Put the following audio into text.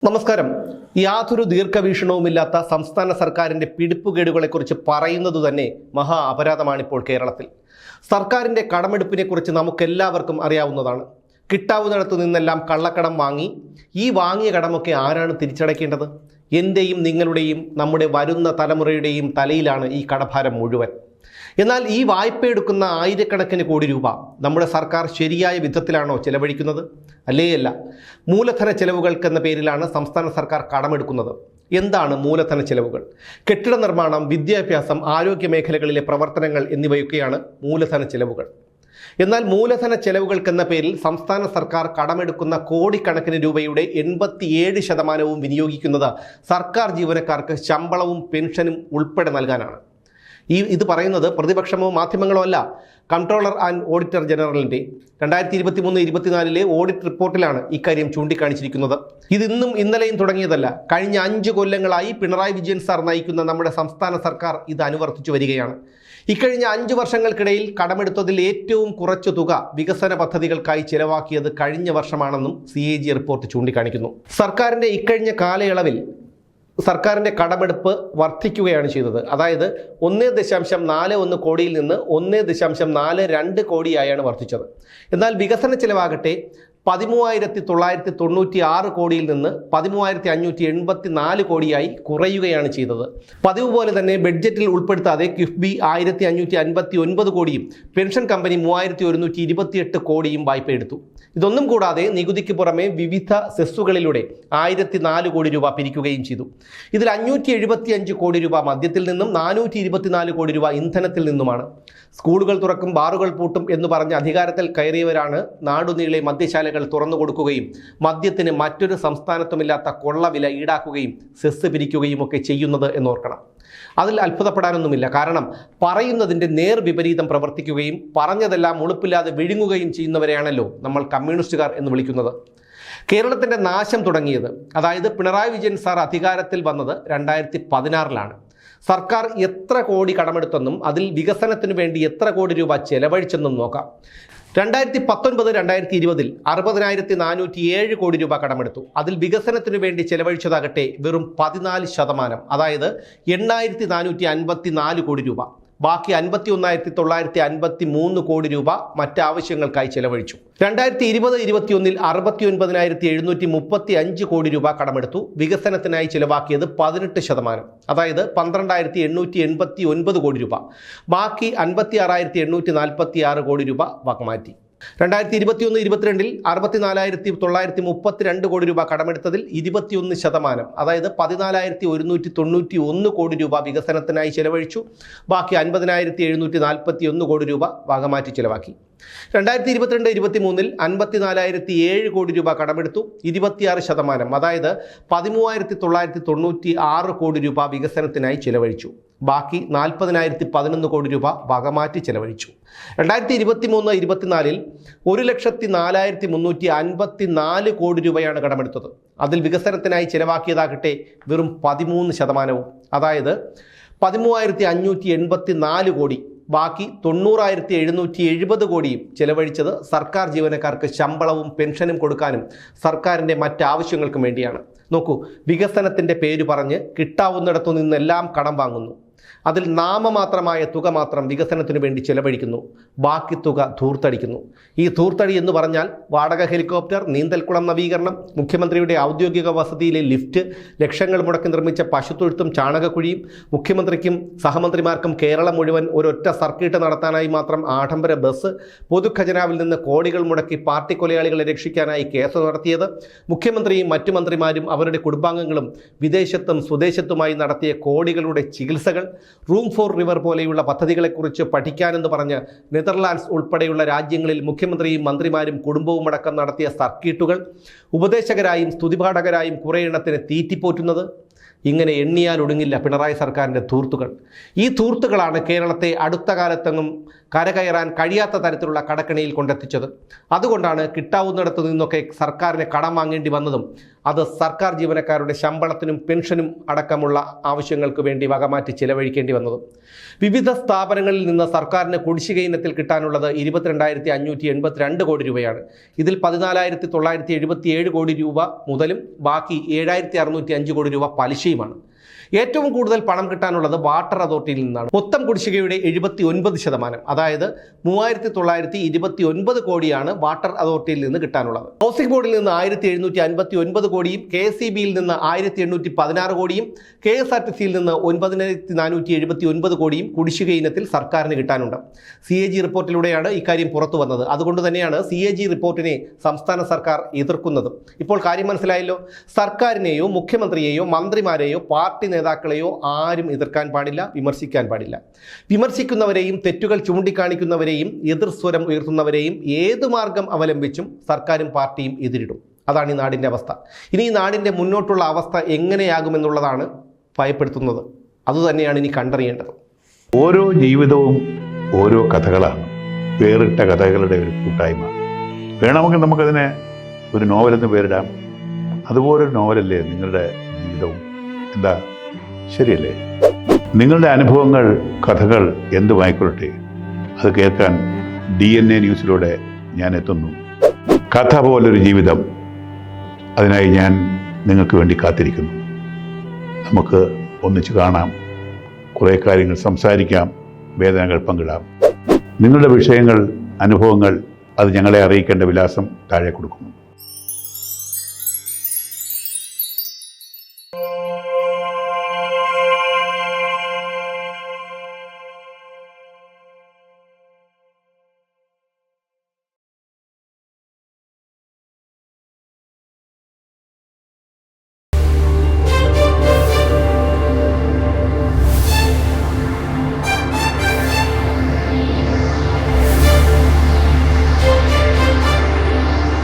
നമസ്കാരം. യാതൊരു ദീർഘവീക്ഷണവുമില്ലാത്ത സംസ്ഥാന സർക്കാരിൻ്റെ പിടിപ്പുകേടുകളെക്കുറിച്ച് പറയുന്നത് തന്നെ മഹാ അപരാധമാണിപ്പോൾ കേരളത്തിൽ. സർക്കാരിൻ്റെ കടമെടുപ്പിനെക്കുറിച്ച് നമുക്കെല്ലാവർക്കും അറിയാവുന്നതാണ്. കിട്ടാവുന്നിടത്തു നിന്നെല്ലാം കള്ളക്കടം വാങ്ങി ഈ വാങ്ങിയ കടമൊക്കെ ആരാണ് തിരിച്ചടയ്ക്കേണ്ടത്? എൻ്റെയും നിങ്ങളുടെയും നമ്മുടെ വരുന്ന തലമുറയുടെയും തലയിലാണ് ഈ കടഭാരം മുഴുവൻ. എന്നാൽ ഈ വായ്പ എടുക്കുന്ന ആയിരക്കണക്കിന് കോടി രൂപ നമ്മുടെ സർക്കാർ ശരിയായ വിധത്തിലാണോ ചെലവഴിക്കുന്നത്? അല്ല. മൂലധന ചെലവുകൾക്കെന്ന പേരിലാണ് സംസ്ഥാന സർക്കാർ കടമെടുക്കുന്നത്. എന്താണ് മൂലധന ചെലവുകൾ? കെട്ടിട നിർമ്മാണം, വിദ്യാഭ്യാസം, ആരോഗ്യ മേഖലകളിലെ പ്രവർത്തനങ്ങൾ എന്നിവയൊക്കെയാണ് മൂലധന ചെലവുകൾ. എന്നാൽ മൂലധന ചെലവുകൾക്കെന്ന പേരിൽ സംസ്ഥാന സർക്കാർ കടമെടുക്കുന്ന കോടിക്കണക്കിന് രൂപയുടെ 87% വിനിയോഗിക്കുന്നത് സർക്കാർ ജീവനക്കാർക്ക് ശമ്പളവും പെൻഷനും ഉൾപ്പെടെ നൽകാനാണ്. ഇത് പറയുന്നത് പ്രതിപക്ഷമോ മാധ്യമങ്ങളോ അല്ല, കൺട്രോളർ ആൻഡ് ഓഡിറ്റർ ജനറലിൻ്റെ 2023-24 ഓഡിറ്റ് റിപ്പോർട്ടിലാണ് ഇക്കാര്യം ചൂണ്ടിക്കാണിച്ചിരിക്കുന്നത്. ഇതിന്നും ഇന്നലെയും തുടങ്ങിയതല്ല. കഴിഞ്ഞ 5 കൊല്ലങ്ങളായി പിണറായി വിജയൻ സാർ നയിക്കുന്ന നമ്മുടെ സംസ്ഥാന സർക്കാർ ഇത് അനുവർത്തിച്ചു വരികയാണ്. ഇക്കഴിഞ്ഞ 5 വർഷങ്ങൾക്കിടയിൽ കടമെടുത്തതിൽ ഏറ്റവും കുറച്ചു തുക വികസന പദ്ധതികൾക്കായി ചെലവാക്കിയത് കഴിഞ്ഞ വർഷമാണെന്നും CAG റിപ്പോർട്ട് ചൂണ്ടിക്കാണിക്കുന്നു. സർക്കാരിൻ്റെ ഇക്കഴിഞ്ഞ കാലയളവിൽ സർക്കാരിൻ്റെ കടമെടുപ്പ് വർദ്ധിക്കുകയാണ് ചെയ്തത്. അതായത് 1.41 കോടിയിൽ നിന്ന് 1.42 കോടിയായാണ് വർദ്ധിച്ചത്. എന്നാൽ വികസന ചെലവാകട്ടെ 13,996 കോടിയിൽ നിന്ന് 13,584 കോടിയായി കുറയുകയാണ് ചെയ്തത്. പതിവ് പോലെ തന്നെ ബഡ്ജറ്റിൽ ഉൾപ്പെടുത്താതെ കിഫ്ബി 1,559 കോടിയും പെൻഷൻ കമ്പനി 3,128 കോടിയും വായ്പയെടുത്തു. ഇതൊന്നും കൂടാതെ നികുതിക്ക് പുറമെ വിവിധ സെസ്സുകളിലൂടെ 1,004 കോടി രൂപ പിരിക്കുകയും ചെയ്തു. ഇതിൽ 575 കോടി രൂപ മദ്യത്തിൽ നിന്നും 424 കോടി രൂപ ഇന്ധനത്തിൽ നിന്നുമാണ്. സ്കൂളുകൾ തുറക്കും, ബാറുകൾ പൂട്ടും എന്ന് പറഞ്ഞ് അധികാരത്തിൽ കയറിയവരാണ് നാടുനീളെ മദ്യശാലകൾ തുറന്നു കൊടുക്കുകയും മദ്യത്തിന് മറ്റൊരു സംസ്ഥാനത്തുമില്ലാത്ത കൊള്ളവില ഈടാക്കുകയും സെസ് പിരിക്കുകയും ഒക്കെ ചെയ്യുന്നത് എന്നോർക്കണം. അതിൽ അത്ഭുതപ്പെടാനൊന്നുമില്ല. കാരണം പറയുന്നതിൻ്റെ നേർ വിപരീതം പ്രവർത്തിക്കുകയും പറഞ്ഞതെല്ലാം ഉളുപ്പില്ലാതെ വിഴുങ്ങുകയും ചെയ്യുന്നവരെയാണല്ലോ നമ്മൾ കമ്മ്യൂണിസ്റ്റുകാർ എന്ന് വിളിക്കുന്നത്. കേരളത്തിൻ്റെ നാശം തുടങ്ങിയത്, അതായത് പിണറായി വിജയൻ സാർ അധികാരത്തിൽ വന്നത് 2016-ലാണ്. സർക്കാർ എത്ര കോടി കടമെടുത്തെന്നും അതിൽ വികസനത്തിനു വേണ്ടി എത്ര കോടി രൂപ ചെലവഴിച്ചെന്നും നോക്കാം. 2019-2020 60,407 കോടി രൂപ കടമെടുത്തു. അതിൽ വികസനത്തിനു വേണ്ടി ചെലവഴിച്ചതാകട്ടെ വെറും 14%, അതായത് 8,454 കോടി രൂപ. ബാക്കി 51,953 കോടി രൂപ മറ്റാവശ്യങ്ങൾക്കായി ചെലവഴിച്ചു. 2020-21 69,735 കോടി രൂപ കടമെടുത്തു. വികസനത്തിനായി ചെലവാക്കിയത് 18%, അതായത് 12,889 കോടി രൂപ. ബാക്കി 56,846 കോടി രൂപ വകമാറ്റി. 2021-22 64,932 കോടി രൂപ കടമെടുത്തതിൽ 21%, അതായത് 14,191 കോടി രൂപ വികസനത്തിനായി ചെലവഴിച്ചു. ബാക്കി 50,741 കോടി രൂപ വകമാറ്റി ചെലവാക്കി. 2022-23 54,007 കോടി രൂപ കടമെടുത്തു. 26%, അതായത് 13,996 കോടി രൂപ വികസനത്തിനായി ചെലവഴിച്ചു. ബാക്കി 40,011 കോടി രൂപ വകമാറ്റി ചെലവഴിച്ചു. 2023-24 1,04,354 കോടി രൂപയാണ് കടമെടുത്തത്. അതിൽ വികസനത്തിനായി ചെലവാക്കിയതാകട്ടെ വെറും 13%, അതായത് 13,584 കോടി. ബാക്കി 90,770 കോടിയും ചെലവഴിച്ചത് സർക്കാർ ജീവനക്കാർക്ക് ശമ്പളവും പെൻഷനും കൊടുക്കാനും സർക്കാരിൻ്റെ മറ്റാവശ്യങ്ങൾക്കും വേണ്ടിയാണ്. നോക്കൂ, വികസനത്തിൻ്റെ പേര് പറഞ്ഞ് കിട്ടാവുന്നിടത്തു നിന്നെല്ലാം കടം വാങ്ങുന്നു. അതിൽ നാമമാത്രമായ തുക മാത്രം വികസനത്തിനു വേണ്ടി ചെലവഴിക്കുന്നു. ബാക്കി തുക ധൂർത്തടിക്കുന്നു. ഈ ധൂർത്തടി എന്ന് പറഞ്ഞാൽ വാടക ഹെലികോപ്റ്റർ, നീന്തൽക്കുളം നവീകരണം, മുഖ്യമന്ത്രിയുടെ ഔദ്യോഗിക വസതിയിലെ ലിഫ്റ്റ്, ലക്ഷങ്ങൾ മുടക്കി നിർമ്മിച്ച പശുത്തൊഴുത്തും ചാണകക്കുഴിയും, മുഖ്യമന്ത്രിക്കും സഹമന്ത്രിമാർക്കും കേരളം മുഴുവൻ ഒരൊറ്റ സർക്കിട്ട് നടത്താനായി മാത്രം ആഡംബര ബസ്, പൊതുഖജനാവിൽ നിന്ന് കോടികൾ മുടക്കി പാർട്ടി കൊലയാളികളെ രക്ഷിക്കാനായി കേസ് നടത്തിയത്, മുഖ്യമന്ത്രിയും മറ്റു മന്ത്രിമാരും അവരുടെ കുടുംബാംഗങ്ങളും വിദേശത്തും സ്വദേശത്തുമായി നടത്തിയ കോടികളുടെ ചികിത്സകൾ, റൂം ഫോർ റിവർ പോലെയുള്ള പദ്ധതികളെക്കുറിച്ച് പഠിക്കാനെന്ന് പറഞ്ഞ് നെതർലാൻഡ്സ് ഉൾപ്പെടെയുള്ള രാജ്യങ്ങളിൽ മുഖ്യമന്ത്രിയും മന്ത്രിമാരും കുടുംബവും അടക്കം നടത്തിയ സർക്കിട്ടുകൾ, ഉപദേശകരായും സ്തുതിപാഠകരായും കുറേ എണ്ണത്തിന് തീറ്റിപ്പോറ്റുന്നത്, ഇങ്ങനെ എണ്ണിയാൽ ഒടുങ്ങില്ല പിണറായി സർക്കാരിൻ്റെ ധൂർത്തുകൾ. ഈ ധൂർത്തുകളാണ് കേരളത്തെ അടുത്ത കാലത്തെങ്ങും കരകയറാൻ കഴിയാത്ത തരത്തിലുള്ള കടക്കെണിയിൽ കൊണ്ടെത്തിച്ചത്. അതുകൊണ്ടാണ് കിട്ടാവുന്നിടത്തു നിന്നൊക്കെ സർക്കാരിന് കടം വാങ്ങേണ്ടി വന്നതും അത് സർക്കാർ ജീവനക്കാരുടെ ശമ്പളത്തിനും പെൻഷനും അടക്കമുള്ള ആവശ്യങ്ങൾക്ക് വേണ്ടി വകമാറ്റി ചിലവഴിക്കേണ്ടി വന്നതും. വിവിധ സ്ഥാപനങ്ങളിൽ നിന്ന് സർക്കാരിന് കുടിശ്ശിക ഇനത്തിൽ കിട്ടാനുള്ളത് 22,582 കോടി രൂപയാണ്. ഇതിൽ 14,977 കോടി രൂപ മുതലും ബാക്കി 7,605 കോടി രൂപ പലിശയുമാണ്. ഏറ്റവും കൂടുതൽ പണം കിട്ടാനുള്ളത് വാട്ടർ അതോറിറ്റിയിൽ നിന്നാണ്. മൊത്തം കുടിശ്ശികയുടെ 79%, അതായത് 3,929 കോടിയാണ് വാട്ടർ അതോറിറ്റിയിൽ നിന്ന് കിട്ടാനുള്ളത്. ഹൗസിംഗ് ബോർഡിൽ നിന്ന് 1,759 കോടിയും KSEBിയിൽ നിന്ന് 1,816 കോടിയും KSRTCയിൽ നിന്ന് 9,479 കോടിയും കുടിശ്ശിക ഇനത്തിൽ സർക്കാരിന് കിട്ടാനുണ്ട്. CAG റിപ്പോർട്ടിലൂടെയാണ് ഇക്കാര്യം പുറത്തു വന്നത്. അതുകൊണ്ട് തന്നെയാണ് CAG റിപ്പോർട്ടിനെ സംസ്ഥാന സർക്കാർ എതിർക്കുന്നതും. ഇപ്പോൾ കാര്യം മനസ്സിലായല്ലോ. സർക്കാരിനെയോ മുഖ്യമന്ത്രിയെയോ മന്ത്രിമാരെയോ പാർട്ടി നേതാക്കളെയോ ആരും എതിർക്കാൻ പാടില്ല, വിമർശിക്കാൻ പാടില്ല. വിമർശിക്കുന്നവരെയും തെറ്റുകൾ ചൂണ്ടിക്കാണിക്കുന്നവരെയും എതിർസ്വരം ഉയർത്തുന്നവരെയും ഏതു മാർഗം അവലംബിച്ചും സർക്കാരും പാർട്ടിയും എതിരിടും. അതാണ് ഈ നാടിൻ്റെ അവസ്ഥ. ഇനി ഈ നാടിൻ്റെ മുന്നോട്ടുള്ള അവസ്ഥ എങ്ങനെയാകുമെന്നുള്ളതാണ് ഭയപ്പെടുത്തുന്നത്. അതുതന്നെയാണ് ഇനി കണ്ടറിയേണ്ടത്. ഓരോ ജീവിതവും ഓരോ കഥകളാണ്, വേറിട്ട കഥകളുടെ ഒരു കൂട്ടായ്മ. വേണമെങ്കിൽ നമുക്കതിനെ ഒരു നോവലെന്ന് പേരിടാം. അതുപോലൊരു നോവലല്ലേ നിങ്ങളുടെ ജീവിതവും? എന്താ, ശരിയല്ലേ? നിങ്ങളുടെ അനുഭവങ്ങൾ, കഥകൾ എന്തുമായിക്കൊള്ളട്ടെ, അത് കേൾക്കാൻ DNA ന്യൂസിലൂടെ ഞാൻ എത്തുന്നു. കഥ പോലൊരു ജീവിതം, അതിനായി ഞാൻ നിങ്ങൾക്ക് വേണ്ടി കാത്തിരിക്കുന്നു. നമുക്ക് ഒന്നിച്ച് കാണാം, കുറേ കാര്യങ്ങൾ സംസാരിക്കാം, വേദനകൾ പങ്കിടാം. നിങ്ങളുടെ വിഷയങ്ങൾ, അനുഭവങ്ങൾ അത് ഞങ്ങളെ അറിയിക്കേണ്ട വിലാസം താഴെ കൊടുക്കുന്നു.